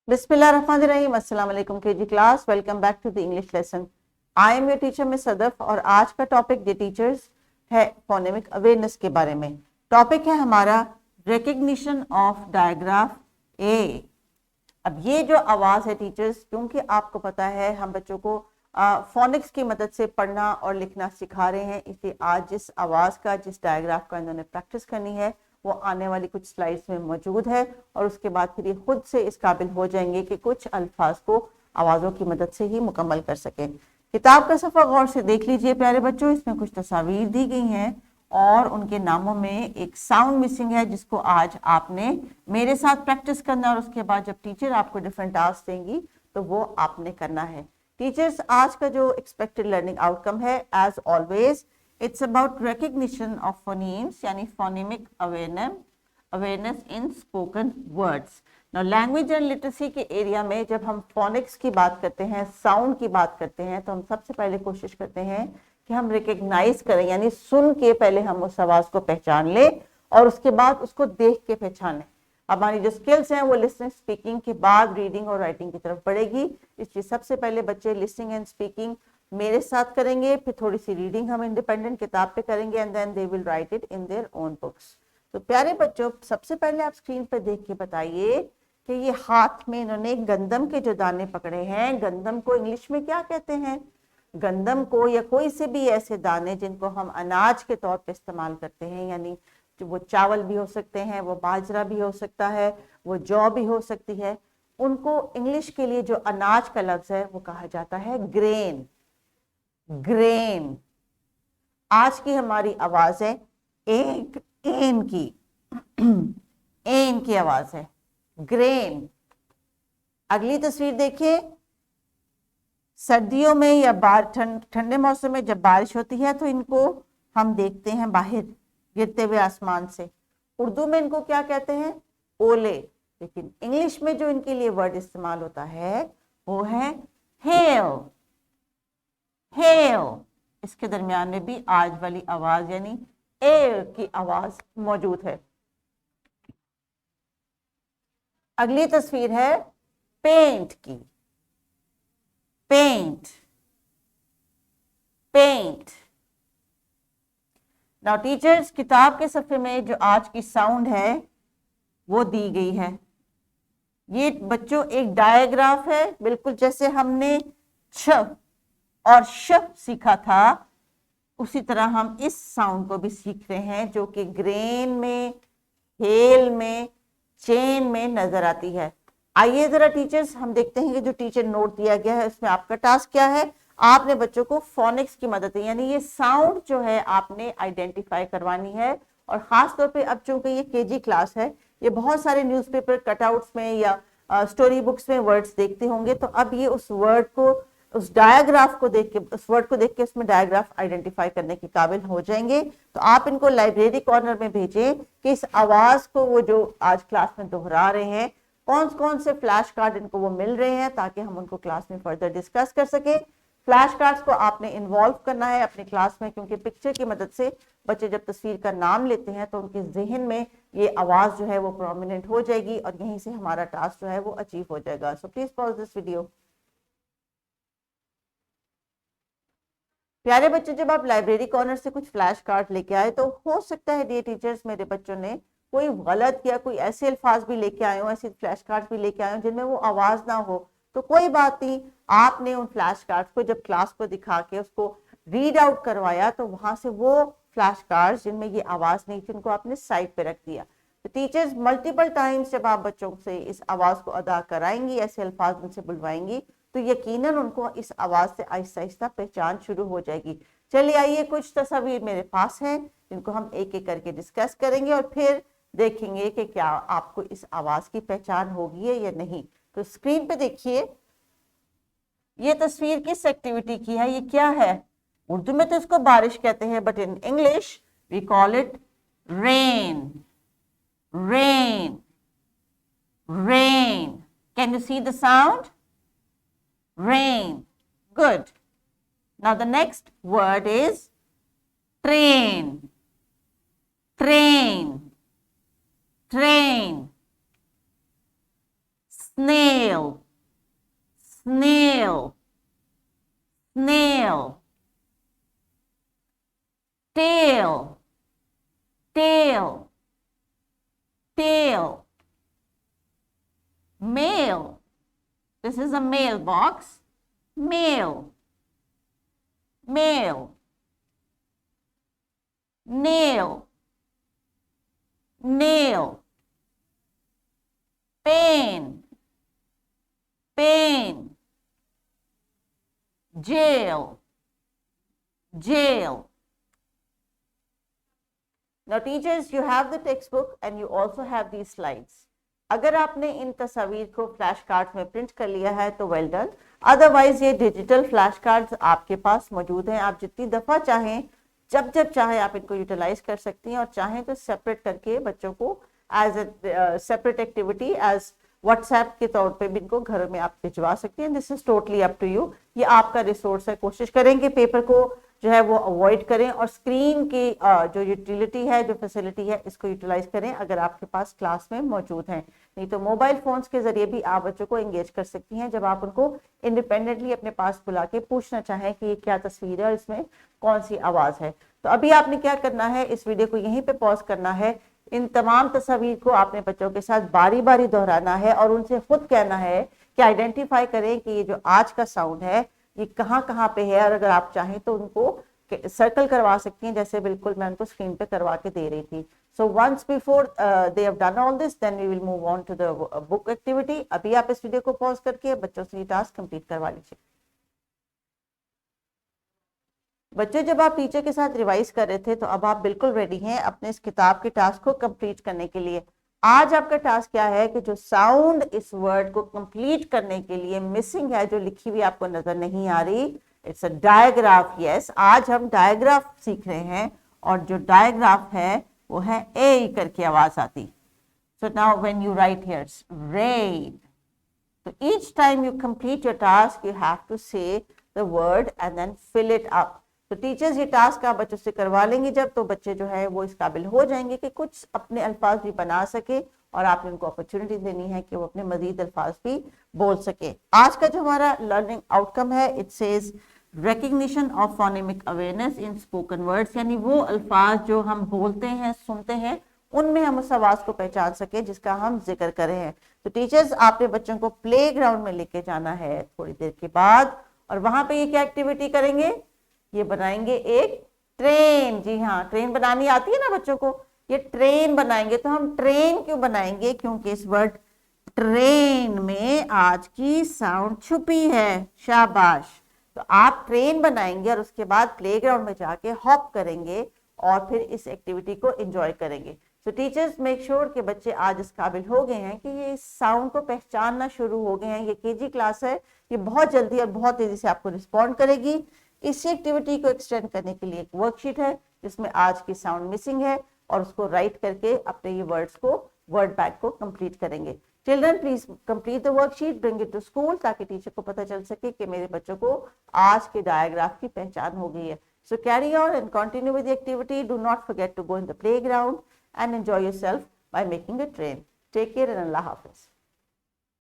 बिस्मिल्लाहिर्रहमानिर्रहीम। अस्सलाम वालेकुम KG class, welcome back to the English lesson. I am your teacher miss Sadaf और आज का टॉपिक डे टीचर्स है फोनेमिक अवेयरनेस के बारे में। टॉपिक है हमारा रिकग्निशन ऑफ डायग्राफ ए। अब ये जो आवाज़ है टीचर्स, क्योंकि आपको पता है हम बच्चों को फोनिक्स की मदद से पढ़ना और लिखना सिखा रहे हैं, इसलिए आज जिस आवाज़ का, जिस डायग्राफ का इन्होंने प्रैक्टिस करनी है वो आने वाली कुछ स्लाइड्स में मौजूद है और उसके बाद फिर ये खुद से इस काबिल हो जाएंगे कि कुछ अल्फाज को आवाज़ों की मदद से ही मुकम्मल कर सकें। किताब का सफ़ा गौर से देख लीजिए प्यारे बच्चों, इसमें कुछ तस्वीर दी गई हैं और उनके नामों में एक साउंड मिसिंग है जिसको आज आपने मेरे साथ प्रैक्टिस करना और उसके बाद जब टीचर आपको डिफरेंट टास्क देंगी तो वो आपने करना है। टीचर्स, आज का जो एक्सपेक्टेड लर्निंग आउटकम है as always it's about recognition of phonemes, यानी phonemic awareness in spoken words. Now language and literacy के एरिया में जब हम फोनिक्स की बात करते हैं, साउंड की बात करते हैं, तो हम सबसे पहले कोशिश करते हैं कि हम रिकग्नाइज करें, यानी सुन के पहले हम उस आवाज़ को पहचान लें और उसके बाद उसको देख के पहचानें। हमारी जो स्किल्स हैं वो लिसनिंग स्पीकिंग के बाद रीडिंग और राइटिंग की तरफ बढ़ेगी, इसलिए सबसे पहले बच्चे लिसनिंग एंड स्पीकिंग मेरे साथ करेंगे, फिर थोड़ी सी रीडिंग हम इंडिपेंडेंट किताब पे करेंगे and then they will write it in their own books. तो प्यारे बच्चों, सबसे पहले आप स्क्रीन पर देख के बताइए कि ये हाथ में इन्होंने गंदम के जो दाने पकड़े हैं, गंदम को इंग्लिश में क्या कहते हैं? गंदम को या कोई से भी ऐसे दाने जिनको हम अनाज के तौर पे इस्तेमाल करते हैं, यानी वो चावल भी हो सकते हैं, वो बाजरा भी हो सकता है, वो जौ भी हो सकती है, उनको इंग्लिश के लिए जो अनाज का लफ्ज है वो कहा जाता है ग्रेन। ग्रेन। आज की हमारी आवाज है एक एन की एन की आवाज है ग्रेन। अगली तस्वीर देखिए। सर्दियों में या ठंडे मौसम में जब बारिश होती है तो इनको हम देखते हैं बाहर गिरते हुए आसमान से। उर्दू में इनको क्या कहते हैं? ओले। लेकिन इंग्लिश में जो इनके लिए वर्ड इस्तेमाल होता है वो है हेल। हेल। इसके दरमियान में भी आज वाली आवाज यानी ए की आवाज मौजूद है। अगली तस्वीर है पेंट की। पेंट। पेंट। नाउ टीचर्स, किताब के सफ़े में जो आज की साउंड है वो दी गई है। ये बच्चों एक डायग्राफ है, बिल्कुल जैसे हमने छ और श सीखा था उसी तरह हम इस साउंड को भी सीख रहे हैं, जो कि ग्रेन में, हेल में, चेन में नजर आती है। आइए जरा टीचर्स हम देखते हैं कि जो टीचर नोट दिया गया है उसमें आपका टास्क क्या है। आपने बच्चों को फोनिक्स की मदद यानी ये साउंड जो है आपने आइडेंटिफाई करवानी है। और खास तौर पे अब चूंकि ये केजी क्लास है, ये बहुत सारे न्यूज़पेपर कटआउट्स में या स्टोरी बुक्स में वर्ड्स देखते होंगे, तो अब ये उस वर्ड को, उस डायग्राफ को देख के, उस वर्ड को देख के उसमें डायग्राफ आइडेंटिफाई करने के काबिल हो जाएंगे। तो आप इनको लाइब्रेरी कॉर्नर में भेजें कि इस आवाज को वो जो आज क्लास में दोहरा रहे हैं, कौन कौन से फ्लैश कार्ड इनको वो मिल रहे हैं, ताकि हम उनको क्लास में फर्दर डिस्कस कर सके। फ्लैश कार्ड्स को आपने इन्वॉल्व करना है अपनी क्लास में, क्योंकि पिक्चर की मदद से बच्चे जब तस्वीर का नाम लेते हैं तो उनके जहन में ये आवाज जो है वो प्रोमिनेंट हो जाएगी और यहीं से हमारा टास्क जो है वो अचीव हो जाएगा। So please pause this video. प्यारे बच्चे, जब आप लाइब्रेरी कॉर्नर से कुछ फ्लैश कार्ड लेके आए तो हो सकता है डियर टीचर्स मेरे बच्चों ने कोई गलत या कोई ऐसे अल्फाज भी लेके आए हो, ऐसे फ्लैश कार्ड भी लेके आए हो जिनमें वो आवाज ना हो, तो कोई बात नहीं। आपने उन फ्लैश कार्ड्स को जब क्लास को दिखा के उसको रीड आउट करवाया तो वहां से वो फ्लैश कार्ड्स जिनमें ये आवाज नहीं थी उनको आपने साइड पे रख दिया। तो टीचर्स मल्टीपल टाइम्स जब आप बच्चों से इस आवाज को अदा कराएंगी, ऐसे अल्फाज उनसे बुलवाएंगी, तो यकीनन उनको इस आवाज से आहिस्ता आहिस्ता पहचान शुरू हो जाएगी। चलिए आइए, कुछ तस्वीर मेरे पास हैं जिनको हम एक एक करके डिस्कस करेंगे और फिर देखेंगे कि क्या आपको इस आवाज की पहचान होगी या नहीं। तो स्क्रीन पे देखिए, ये तस्वीर किस एक्टिविटी की है? ये क्या है? उर्दू में तो इसको बारिश कहते हैं, but in English we call it rain. Rain. Rain. Can you see the sound? Rain. Good. Now the next word is train. Train. Train. snail, snail, snail. Tail, tail, tail. Mail, this is a mailbox. Mail, mail. Nail, nail. Pain, pain. Jail, jail. Now teachers, you have the textbook and you also have these slides. अगर आपने इन तस्वीर को flash card में print कर लिया है तो well done, otherwise ये डिजिटल फ्लैश कार्ड्स आपके पास मौजूद हैं। आप जितनी दफ़ा चाहें, जब जब चाहे आप इनको यूटिलाइज कर सकती हैं, और चाहें तो सेपरेट करके बच्चों को as a separate activity as WhatsApp के तौर पे भी इनको घर में आप भिजवा सकती हैं। This is totally up to you, ये आपका रिसोर्स है। कोशिश करेंगे पेपर को जो है वो अवॉइड करें और स्क्रीन की जो यूटिलिटी है, जो फैसिलिटी है, इसको यूटिलाइज करें अगर आपके पास क्लास में मौजूद हैं। नहीं तो मोबाइल फोन्स के जरिए भी आप बच्चों को एंगेज कर सकती हैं, जब आप उनको इंडिपेंडेंटली अपने पास बुला के पूछना चाहें कि ये क्या तस्वीर है और इसमें कौन सी आवाज है। तो अभी आपने क्या करना है, इस वीडियो को यहीं पे पॉज करना है। इन तमाम तस्वीर को आपने बच्चों के साथ बारी बारी दोहराना है और उनसे खुद कहना है कि आइडेंटिफाई करें कि ये जो आज का साउंड है ये कहाँ कहाँ पे है, और अगर आप चाहें तो उनको सर्कल करवा सकती हैं, जैसे बिल्कुल मैं उनको स्क्रीन पे करवा के दे रही थी। So once before they have done all this, then we will move on to the book activity. अभी आप इस वीडियो को पॉज करके बच्चों से ये टास्क कंप्लीट करवा लीजिए। बच्चों, जब आप टीचर के साथ रिवाइज कर रहे थे तो अब आप बिल्कुल रेडी हैं अपने इस किताब के टास्क को कंप्लीट करने के लिए। आज आपका टास्क क्या है कि जो साउंड इस वर्ड को कंप्लीट करने के लिए मिसिंग है, जो लिखी हुई आपको नजर नहीं आ रही, इट्स अ डायग्राफ। यस, आज हम डायग्राफ सीख रहे हैं और जो डायग्राफ है वो है ए करके आवाज आती। So now when you right here red, so each time you complete your task you have to say the word and then fill it up. तो टीचर्स ये टास्क आप बच्चों से करवा लेंगे जब, तो बच्चे जो है वो इस काबिल हो जाएंगे कि कुछ अपने अल्फाज भी बना सके, और आपने उनको अपॉर्चुनिटी देनी है कि वो अपने मजीद अल्फाज भी बोल सके। आज का जो हमारा लर्निंग आउटकम है, it says recognition of phonemic awareness in spoken words, यानी वो अल्फाज जो हम बोलते हैं, सुनते हैं, उनमें हम उस आवाज को पहचान सके जिसका हम जिक्र कर रहे हैं। तो टीचर्स, आपने बच्चों को प्ले ग्राउंड में लेके जाना है थोड़ी देर के बाद, और वहां पे ये क्या एक्टिविटी करेंगे, ये बनाएंगे एक ट्रेन। जी हाँ, ट्रेन बनानी आती है ना बच्चों को, ये ट्रेन बनाएंगे। तो हम ट्रेन क्यों बनाएंगे, क्योंकि इस वर्ड ट्रेन में आज की साउंड छुपी है। शाबाश। तो आप ट्रेन बनाएंगे और उसके बाद प्लेग्राउंड में जाके हॉप करेंगे और फिर इस एक्टिविटी को एंजॉय करेंगे। तो टीचर्स, मेक श्योर कि बच्चे आज इस काबिल हो गए हैं कि ये इस साउंड को पहचानना शुरू हो गए हैं। ये केजी क्लास है, ये बहुत जल्दी और बहुत तेजी से आपको रिस्पॉन्ड करेगी। इसी एक्टिविटी को एक्सटेंड करने के लिए एक वर्कशीट है जिसमें आज की साउंड मिसिंग है, और उसको राइट करके अपने ये वर्ड्स को, वर्ड बैंक को कंप्लीट करेंगे। Children, please complete the worksheet, bring it to school, ताकि टीचर को पता चल सके कि मेरे बच्चों को आज के डायग्राफ की पहचान हो गई है। So carry on and continue with the activity. Do not forget to go in the playground and enjoy yourself by making a train. Take care and Allah Hafiz.